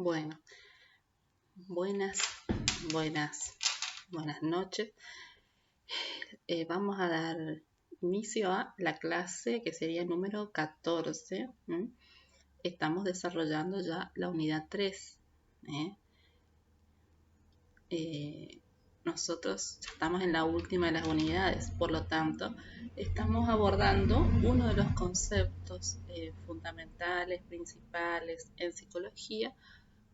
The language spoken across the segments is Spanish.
Bueno, buenas, buenas noches. Vamos a dar inicio a la clase que sería número 14. Estamos desarrollando ya la unidad 3. Nosotros ya estamos en la última de las unidades, por lo tanto, estamos abordando uno de los conceptos fundamentales, principales en psicología,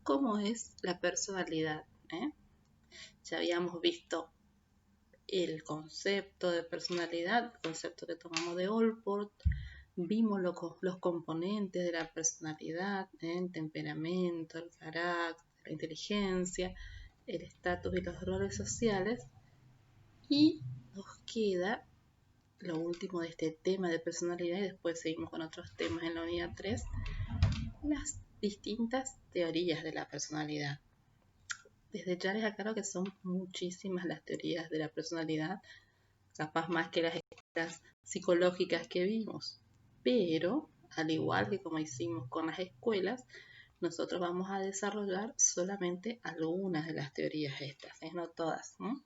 como es la personalidad. Ya habíamos visto el concepto de personalidad, el concepto que tomamos de Allport, vimos los componentes de la personalidad, el temperamento, el carácter, la inteligencia, el estatus y los roles sociales, y nos queda lo último de este tema de personalidad, y después seguimos con otros temas en la unidad 3, las distintas teorías de la personalidad. Desde ya les aclaro que son muchísimas las teorías de la personalidad, capaz más que las escuelas psicológicas que vimos, pero al igual que como hicimos con las escuelas, nosotros vamos a desarrollar solamente algunas de las teorías estas, no todas, ¿no?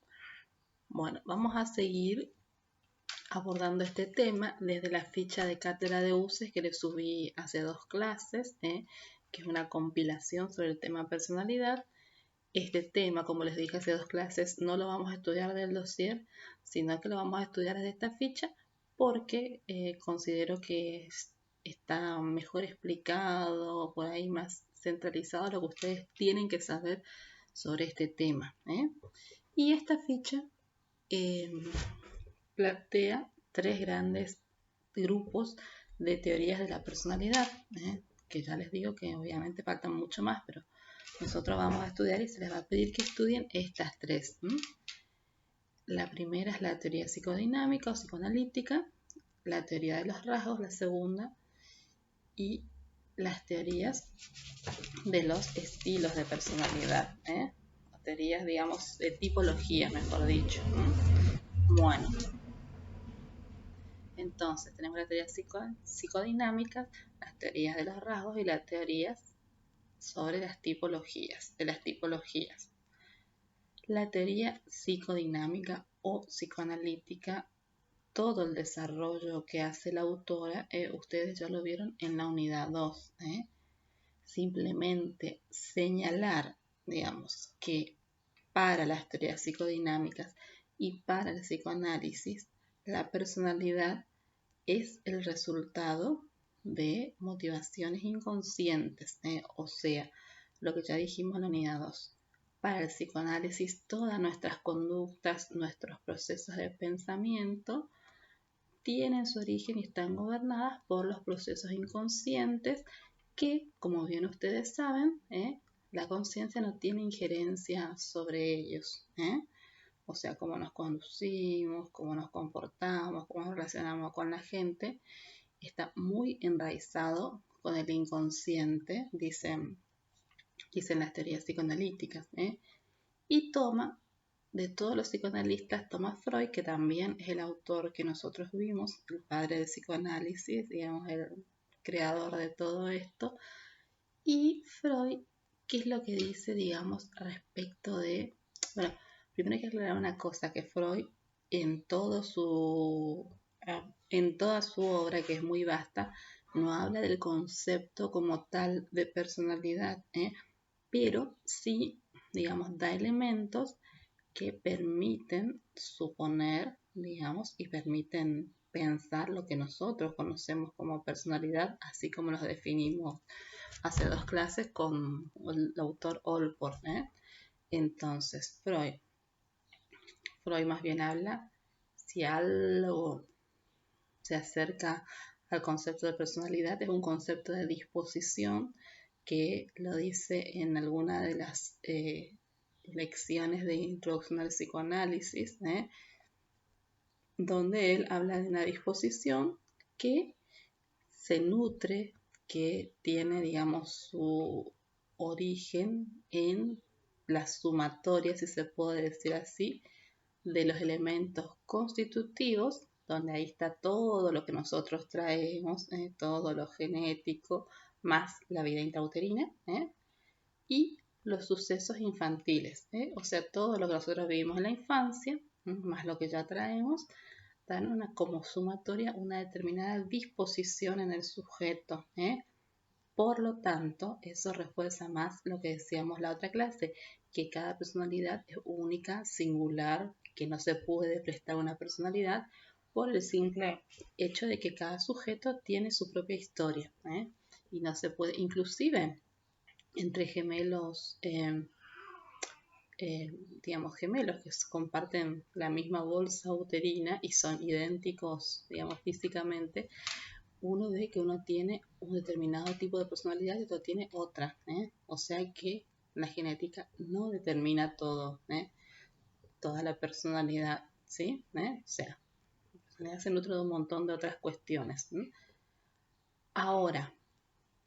Bueno, vamos a seguir abordando este tema desde la ficha de cátedra de UCES que le subí hace 2 clases, que es una compilación sobre el tema personalidad. Este tema, como les dije hace 2 clases, no lo vamos a estudiar del dossier, sino que lo vamos a estudiar desde esta ficha porque considero que está mejor explicado, por ahí más centralizado lo que ustedes tienen que saber sobre este tema. Y esta ficha plantea 3 grandes grupos de teorías de la personalidad, que ya les digo que obviamente faltan mucho más, pero nosotros vamos a estudiar y se les va a pedir que estudien estas 3. La primera es la teoría psicodinámica o psicoanalítica, la teoría de los rasgos, la segunda, y las teorías de los estilos de personalidad, teorías, digamos, de tipología, mejor dicho. Bueno, entonces tenemos la teoría psicodinámica, las teorías de los rasgos y las teorías sobre las tipologías, La teoría psicodinámica o psicoanalítica, todo el desarrollo que hace la autora, ustedes ya lo vieron en la unidad 2. Simplemente señalar, digamos, que para las teorías psicodinámicas y para el psicoanálisis, la personalidad es el resultado de motivaciones inconscientes, o sea, lo que ya dijimos en la unidad 2. Para el psicoanálisis, todas nuestras conductas, nuestros procesos de pensamiento tienen su origen y están gobernadas por los procesos inconscientes que, como bien ustedes saben, la conciencia no tiene injerencia sobre ellos. O sea, cómo nos conducimos, cómo nos comportamos, cómo nos relacionamos con la gente, está muy enraizado con el inconsciente, dicen las teorías psicoanalíticas. Y toma, de todos los psicoanalistas, toma Freud, que también es el autor que nosotros vimos, el padre del psicoanálisis, digamos, el creador de todo esto. Y Freud, ¿qué es lo que dice, digamos, respecto de... Bueno, primero hay que aclarar una cosa, que Freud en toda su obra, que es muy vasta, no habla del concepto como tal de personalidad, pero sí, digamos, da elementos que permiten suponer, digamos, y permiten pensar lo que nosotros conocemos como personalidad, así como los definimos hace 2 clases con el autor Allport. Entonces, Freud más bien habla, si algo se acerca al concepto de personalidad, es un concepto de disposición que lo dice en alguna de las lecciones de introducción al psicoanálisis, donde él habla de una disposición que se nutre, que tiene, digamos, su origen en la sumatoria, si se puede decir así, de los elementos constitutivos, donde ahí está todo lo que nosotros traemos, todo lo genético, más la vida intrauterina, y los sucesos infantiles, o sea, todo lo que nosotros vivimos en la infancia, más lo que ya traemos, dan como sumatoria una determinada disposición en el sujeto. Por lo tanto, eso refuerza más lo que decíamos la otra clase, que cada personalidad es única, singular, que no se puede prestar una personalidad por el simple hecho de que cada sujeto tiene su propia historia, y no se puede, inclusive entre gemelos, digamos, gemelos que comparten la misma bolsa uterina y son idénticos, digamos, físicamente, uno ve que uno tiene un determinado tipo de personalidad y otro tiene otra, o sea que la genética no determina todo, toda la personalidad, ¿sí? O sea, se nutre de un montón de otras cuestiones. Ahora,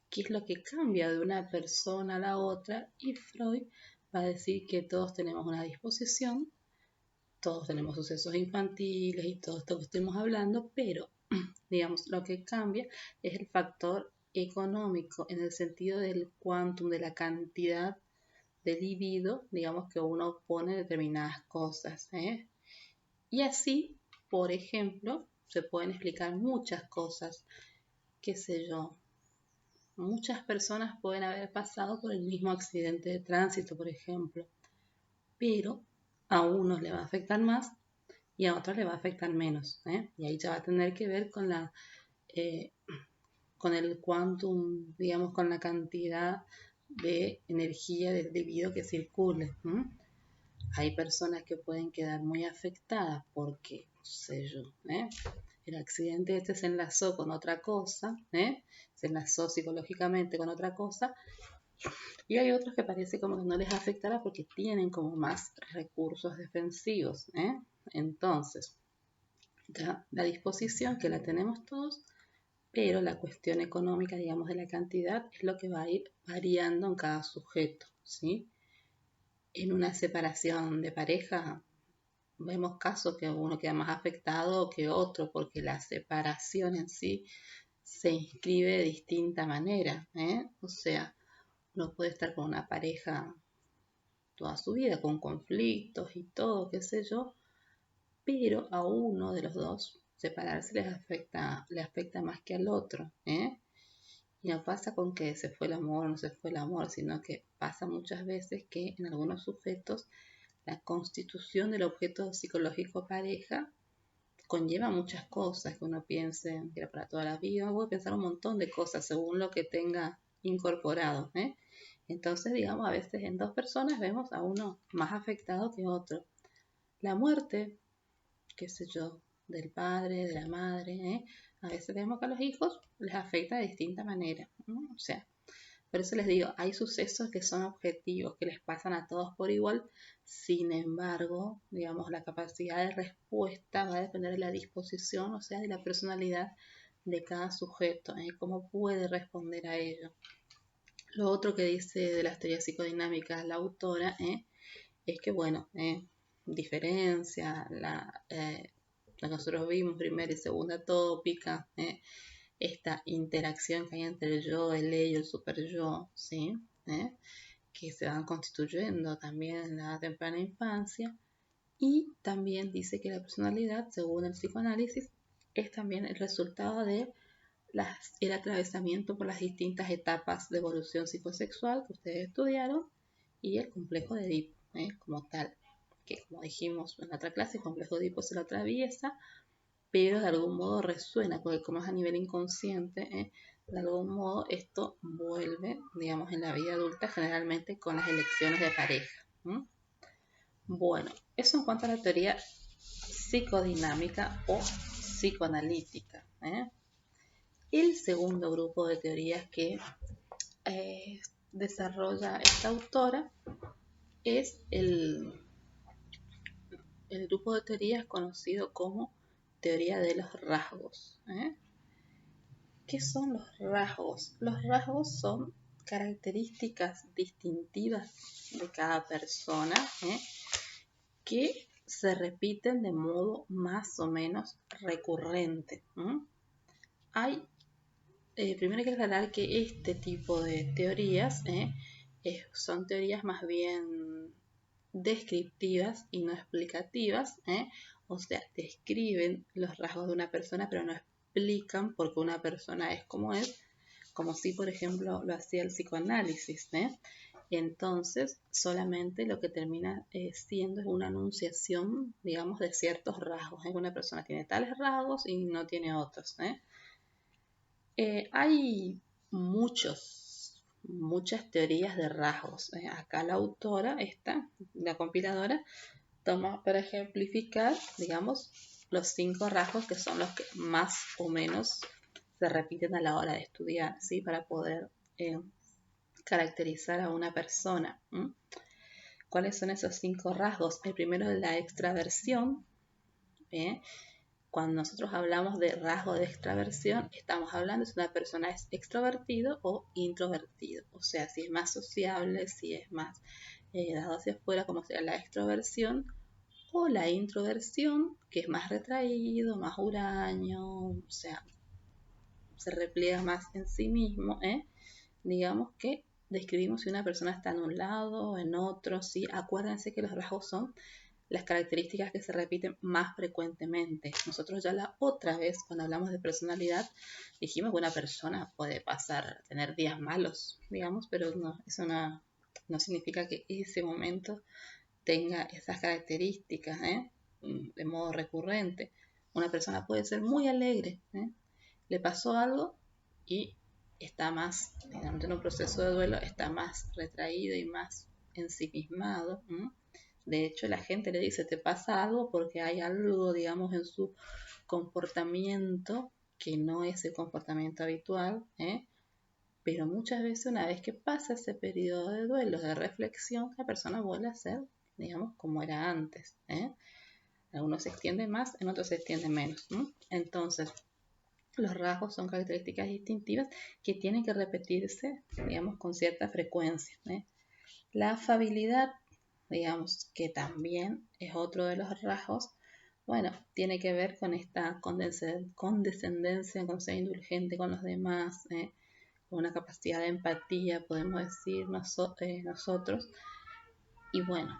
¿qué es lo que cambia de una persona a la otra? Y Freud va a decir que todos tenemos una disposición, todos tenemos sucesos infantiles y todo esto que estuvimos hablando, pero, digamos, lo que cambia es el factor económico en el sentido del quantum, de la cantidad de libido, digamos, que uno pone determinadas cosas. Y así, por ejemplo, se pueden explicar muchas cosas, qué sé yo. Muchas personas pueden haber pasado por el mismo accidente de tránsito, por ejemplo, pero a unos le va a afectar más y a otros le va a afectar menos. Y ahí ya va a tener que ver con con el quantum, digamos, con la cantidad de energía del libido que circule. Hay personas que pueden quedar muy afectadas porque, no sé yo, el accidente este se enlazó con otra cosa, se enlazó psicológicamente con otra cosa, y hay otros que parece como que no les afectará porque tienen como más recursos defensivos. Entonces, la disposición que la tenemos todos, pero la cuestión económica, digamos, de la cantidad es lo que va a ir variando en cada sujeto, ¿sí? En una separación de pareja vemos casos que uno queda más afectado que otro porque la separación en sí se inscribe de distinta manera, o sea, uno puede estar con una pareja toda su vida con conflictos y todo, qué sé yo, pero a uno de los dos separarse le afecta más que al otro, Y no pasa con que se fue el amor o no se fue el amor, sino que pasa muchas veces que en algunos sujetos la constitución del objeto psicológico pareja conlleva muchas cosas que uno piense que era para toda la vida. Uno puede pensar un montón de cosas según lo que tenga incorporado. Entonces, digamos, a veces en dos personas vemos a uno más afectado que otro. La muerte, qué sé yo, del padre, de la madre, a veces vemos que a los hijos les afecta de distinta manera. O sea, por eso les digo, hay sucesos que son objetivos, que les pasan a todos por igual. Sin embargo, digamos, la capacidad de respuesta va a depender de la disposición, o sea, de la personalidad de cada sujeto, cómo puede responder a ello. Lo otro que dice de las teorías psicodinámicas la autora es que, bueno, diferencia la que nosotros vimos, primera y segunda tópica, esta interacción que hay entre el yo, el ello, el super yo, ¿sí? Que se van constituyendo también en la temprana infancia. Y también dice que la personalidad, según el psicoanálisis, es también el resultado de el atravesamiento por las distintas etapas de evolución psicosexual que ustedes estudiaron y el complejo de Edipo, como tal, que como dijimos en la otra clase, el complejo de Edipo se lo atraviesa, pero de algún modo resuena, porque como es a nivel inconsciente, de algún modo esto vuelve, digamos, en la vida adulta, generalmente con las elecciones de pareja. Bueno, eso en cuanto a la teoría psicodinámica o psicoanalítica. El segundo grupo de teorías que desarrolla esta autora es el grupo de teorías conocido como teoría de los rasgos. ¿Qué son los rasgos? Los rasgos son características distintivas de cada persona que se repiten de modo más o menos recurrente. Primero hay que aclarar que este tipo de teorías son teorías más bien descriptivas y no explicativas, o sea, describen los rasgos de una persona, pero no explican por qué una persona es como es, como si, por ejemplo, lo hacía el psicoanálisis, Entonces, solamente lo que termina siendo es una anunciación, digamos, de ciertos rasgos. Una persona tiene tales rasgos y no tiene otros. Hay muchas teorías de rasgos. Acá la autora, la compiladora, toma para ejemplificar, digamos, los 5 rasgos que son los que más o menos se repiten a la hora de estudiar, ¿sí? Para poder caracterizar a una persona. ¿Cuáles son esos 5 rasgos? El primero es la extraversión. Cuando nosotros hablamos de rasgo de extraversión, estamos hablando si una persona es extrovertido o introvertido. O sea, si es más sociable, si es más dado hacia afuera, como sea la extroversión, o la introversión, que es más retraído, más huraño, o sea, se repliega más en sí mismo, digamos que describimos si una persona está en un lado o en otro, ¿sí? Acuérdense que los rasgos son las características que se repiten más frecuentemente. Nosotros ya la otra vez, cuando hablamos de personalidad, dijimos que una persona puede pasar a tener días malos, digamos, pero no, eso no significa que ese momento tenga esas características, de modo recurrente. Una persona puede ser muy alegre, le pasó algo y está más, digamos, en un proceso de duelo, está más retraído y más ensimismado. De hecho, la gente le dice, te pasa algo porque hay algo, digamos, en su comportamiento que no es el comportamiento habitual, pero muchas veces una vez que pasa ese periodo de duelo, de reflexión, la persona vuelve a ser, digamos, como era antes. Algunos se extienden más, en otros se extienden menos. Entonces, los rasgos son características distintivas que tienen que repetirse, digamos, con cierta frecuencia. La afabilidad, digamos, que también es otro de los rasgos, bueno, tiene que ver con esta condescendencia, con ser indulgente con los demás, con una capacidad de empatía, podemos decir nosotros. Y bueno,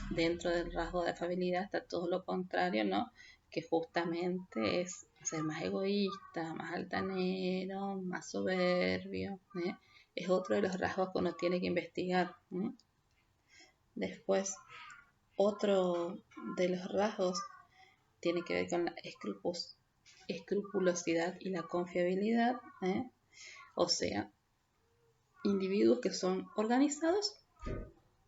dentro del rasgo de afabilidad está todo lo contrario, ¿no? Que justamente es ser más egoísta, más altanero, más soberbio. Es otro de los rasgos que uno tiene que investigar. Después, otro de los rasgos tiene que ver con la escrupulosidad y la confiabilidad. O sea, individuos que son organizados,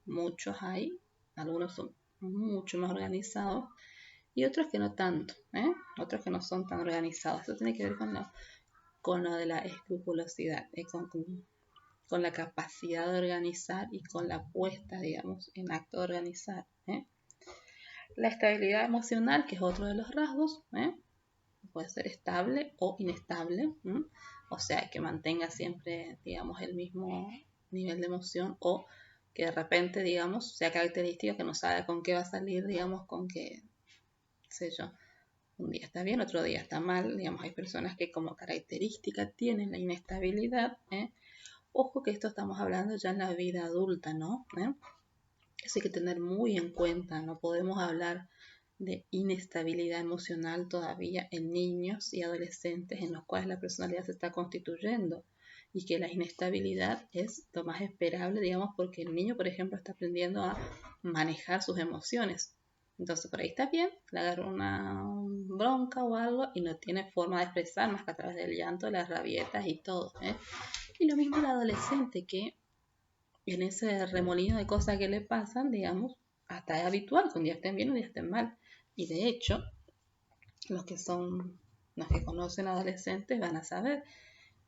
muchos hay, algunos son mucho más organizados y otros que no tanto, otros que no son tan organizados. Eso tiene que ver con lo de la escrupulosidad, con la capacidad de organizar y con la puesta, digamos, en acto de organizar. La estabilidad emocional, que es otro de los rasgos, puede ser estable o inestable, o sea, que mantenga siempre, digamos, el mismo nivel de emoción o que de repente, digamos, sea característica que no sabe con qué va a salir, digamos, con que, sé yo, un día está bien, otro día está mal, digamos, hay personas que como característica tienen la inestabilidad. Ojo que esto estamos hablando ya en la vida adulta, ¿no? Eso hay que tener muy en cuenta, no podemos hablar de inestabilidad emocional todavía en niños y adolescentes en los cuales la personalidad se está constituyendo y que la inestabilidad es lo más esperable, digamos, porque el niño, por ejemplo, está aprendiendo a manejar sus emociones. Entonces, por ahí está bien, le agarra una bronca o algo y no tiene forma de expresar más que a través del llanto, las rabietas y todo. Y lo mismo el adolescente, que en ese remolino de cosas que le pasan, digamos, hasta es habitual que un día estén bien, un día estén mal. Y de hecho, los que conocen adolescentes van a saber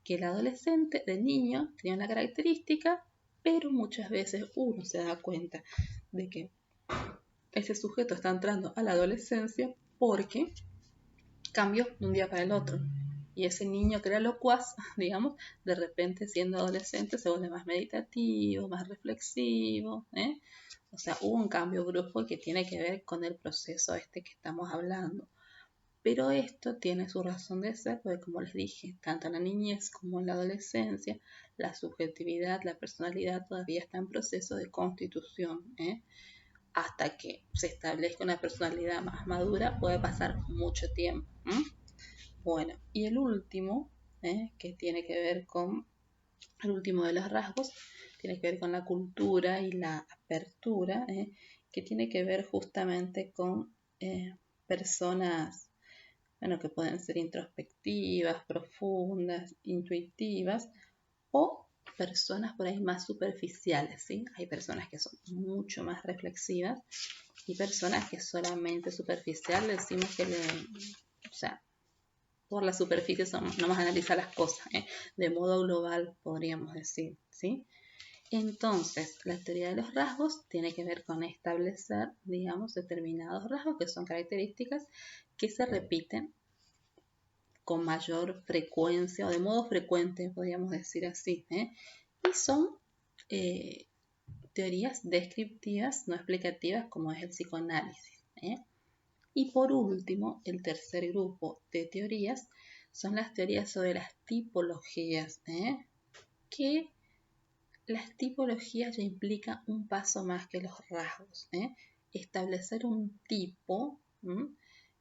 que el adolescente de niño tenía una característica, pero muchas veces uno se da cuenta de que ese sujeto está entrando a la adolescencia porque cambió de un día para el otro. Y ese niño que era locuaz, digamos, de repente siendo adolescente se vuelve más meditativo, más reflexivo. O sea, hubo un cambio brusco que tiene que ver con el proceso que estamos hablando. Pero esto tiene su razón de ser, porque como les dije, tanto en la niñez como en la adolescencia, la subjetividad, la personalidad todavía está en proceso de constitución. Hasta que se establezca una personalidad más madura puede pasar mucho tiempo. Bueno, y el último, que tiene que ver con, el último de los rasgos, tiene que ver con la cultura y la apertura, que tiene que ver justamente con personas, bueno, que pueden ser introspectivas, profundas, intuitivas, o personas por ahí más superficiales, ¿sí? Hay personas que son mucho más reflexivas y personas que solamente superficial decimos que o sea, por la superficie no más analizar las cosas, de modo global podríamos decir, ¿sí? Entonces, la teoría de los rasgos tiene que ver con establecer, digamos, determinados rasgos que son características que se repiten con mayor frecuencia o de modo frecuente, podríamos decir así, y son teorías descriptivas, no explicativas, como es el psicoanálisis. Y por último, el tercer grupo de teorías son las teorías sobre las tipologías, que las tipologías ya implican un paso más que los rasgos. Establecer un tipo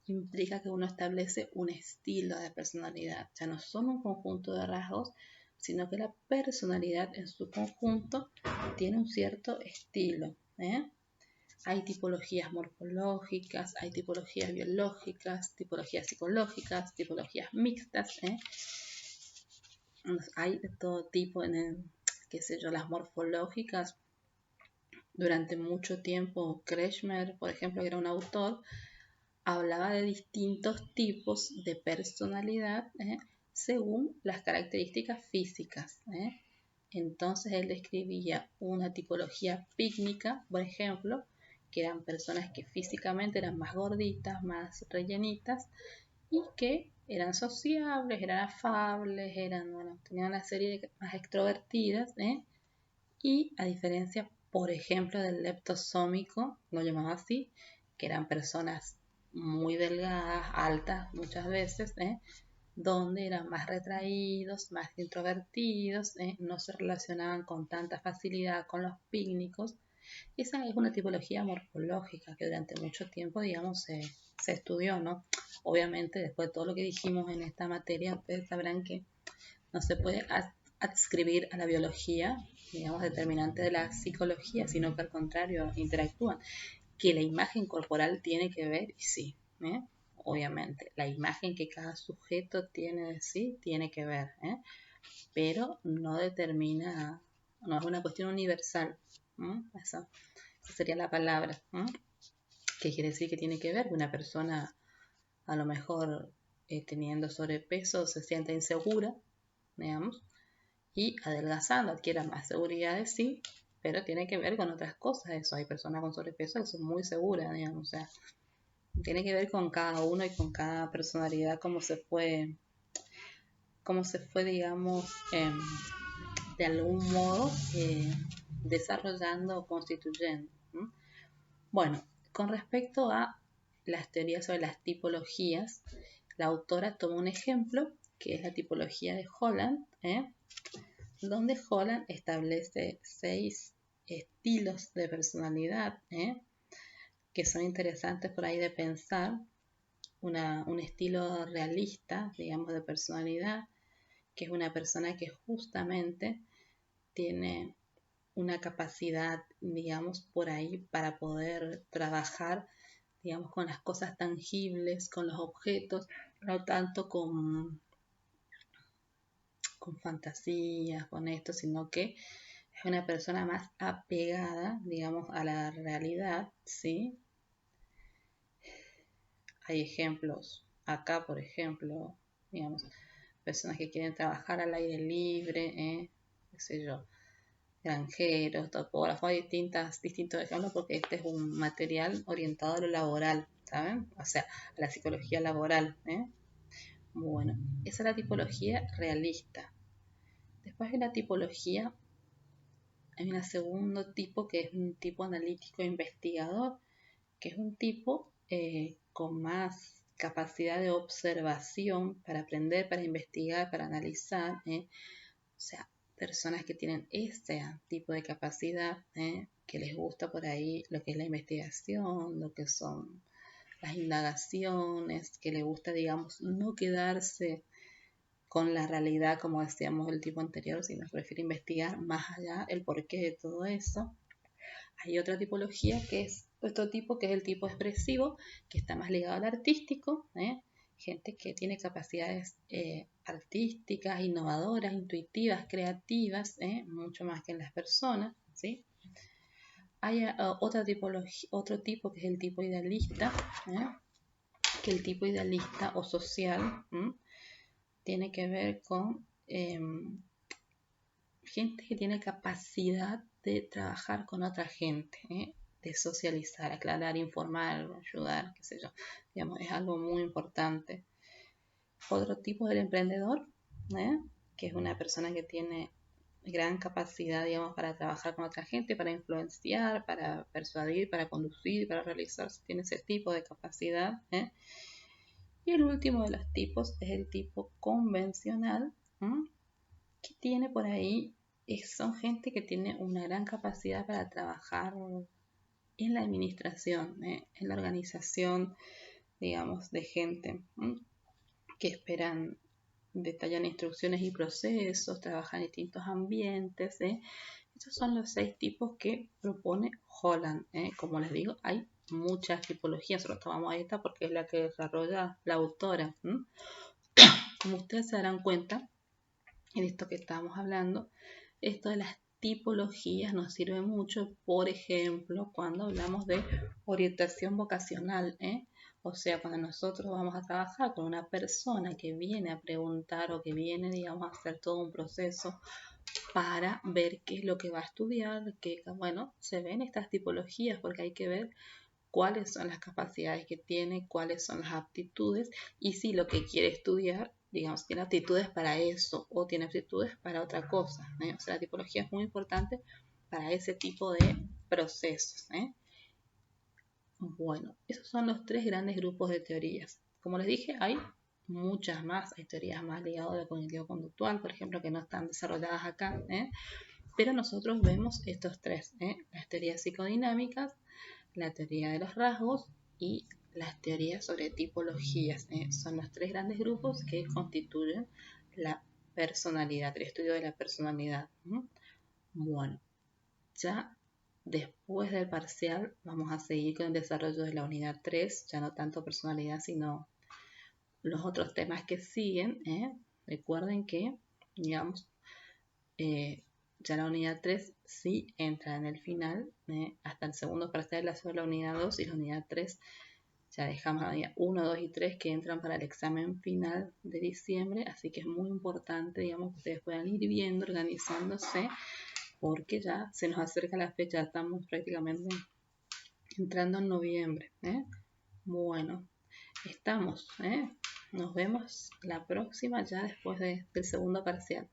implica que uno establece un estilo de personalidad. Ya no son un conjunto de rasgos, sino que la personalidad en su conjunto tiene un cierto estilo. Hay tipologías morfológicas, hay tipologías biológicas, tipologías psicológicas, tipologías mixtas. Hay de todo tipo qué sé yo, las morfológicas. Durante mucho tiempo, Kretschmer, por ejemplo, que era un autor, hablaba de distintos tipos de personalidad según las características físicas. Entonces él describía una tipología pícnica, por ejemplo, que eran personas que físicamente eran más gorditas, más rellenitas y que eran sociables, eran afables, tenían una serie de más extrovertidas, y a diferencia, por ejemplo, del leptosómico, lo llamaba así, que eran personas muy delgadas, altas muchas veces, donde eran más retraídos, más introvertidos, no se relacionaban con tanta facilidad con los pícnicos. Esa es una tipología morfológica que durante mucho tiempo, digamos, se estudió, ¿no? Obviamente, después de todo lo que dijimos en esta materia, ustedes sabrán que no se puede adscribir a la biología, digamos, determinante de la psicología, sino que al contrario, interactúan. Que la imagen corporal tiene que ver, y sí, obviamente, la imagen que cada sujeto tiene de sí tiene que ver, pero no determina, no es una cuestión universal. Esa sería la palabra. ¿Qué quiere decir que tiene que ver? Una persona a lo mejor teniendo sobrepeso se siente insegura, digamos, y adelgazando adquiere más seguridad de sí, pero tiene que ver con otras cosas eso. Hay personas con sobrepeso que son muy seguras, digamos, o sea, tiene que ver con cada uno y con cada personalidad, cómo se fue, digamos, de algún modo desarrollando o constituyendo. Bueno, con respecto a las teorías sobre las tipologías, la autora toma un ejemplo que es la tipología de Holland, donde Holland establece 6 estilos de personalidad, que son interesantes por ahí de pensar. Un estilo realista, digamos, de personalidad, que es una persona que justamente tiene una capacidad, digamos, por ahí para poder trabajar, digamos, con las cosas tangibles, con los objetos, no tanto con fantasías, con esto, sino que es una persona más apegada, digamos, a la realidad, ¿sí? Hay ejemplos acá, por ejemplo, digamos, personas que quieren trabajar al aire libre, qué sé yo, granjeros, topógrafos, hay distintos ejemplos porque este es un material orientado a lo laboral, ¿saben? O sea, a la psicología laboral, Bueno, esa es la tipología realista. Después de la tipología, hay un segundo tipo que es un tipo analítico investigador, que es un tipo con más capacidad de observación para aprender, para investigar, para analizar. O sea, personas que tienen este tipo de capacidad, que les gusta por ahí lo que es la investigación, lo que son las indagaciones, que les gusta, digamos, no quedarse con la realidad, como decíamos el tipo anterior, sino prefiere investigar más allá el porqué de todo eso. Hay otra tipología que es otro tipo, que es el tipo expresivo, que está más ligado al artístico, gente que tiene capacidades artísticas, innovadoras, intuitivas, creativas, mucho más que en las personas, ¿sí? Hay otro tipo que es el tipo idealista, que el tipo idealista o social tiene que ver con gente que tiene capacidad de trabajar con otra gente, de socializar, aclarar, informar, ayudar, qué sé yo. Digamos, es algo muy importante. Otro tipo del emprendedor, que es una persona que tiene gran capacidad, digamos, para trabajar con otra gente, para influenciar, para persuadir, para conducir, para realizar, tiene ese tipo de capacidad. Y el último de los tipos es el tipo convencional, que tiene por ahí, son gente que tiene una gran capacidad para trabajar en la administración, en la organización, digamos, de gente que esperan, detallan instrucciones y procesos, trabajan en distintos ambientes. Estos son los 6 tipos que propone Holland. Como les digo, hay muchas tipologías, solo tomamos esta porque es la que desarrolla la autora. Como ustedes se darán cuenta, en esto que estamos hablando, esto de las tipologías nos sirve mucho, por ejemplo, cuando hablamos de orientación vocacional, o sea, cuando nosotros vamos a trabajar con una persona que viene a preguntar o que viene, digamos, a hacer todo un proceso para ver qué es lo que va a estudiar, que, bueno, se ven estas tipologías porque hay que ver cuáles son las capacidades que tiene, cuáles son las aptitudes y si lo que quiere estudiar, digamos, tiene aptitudes para eso o tiene aptitudes para otra cosa. O sea, la tipología es muy importante para ese tipo de procesos. Bueno, esos son los 3 grandes grupos de teorías. Como les dije, hay muchas más, hay teorías más ligadas al cognitivo-conductual, por ejemplo, que no están desarrolladas acá, pero nosotros vemos estos 3, las teorías psicodinámicas, la teoría de los rasgos y las teorías sobre tipologías. Son los 3 grandes grupos que constituyen la personalidad, el estudio de la personalidad. Bueno, ya después del parcial vamos a seguir con el desarrollo de la unidad 3, ya no tanto personalidad, sino los otros temas que siguen. Recuerden que, digamos, ya la unidad 3 sí entra en el final, hasta el segundo parcial la sola unidad 2 y la unidad 3 ya dejamos la unidad 1, 2 y 3 que entran para el examen final de diciembre, así que es muy importante, digamos, que ustedes puedan ir viendo, organizándose, porque ya se nos acerca la fecha, estamos prácticamente entrando en noviembre. Bueno, estamos, nos vemos la próxima ya después del segundo parcial.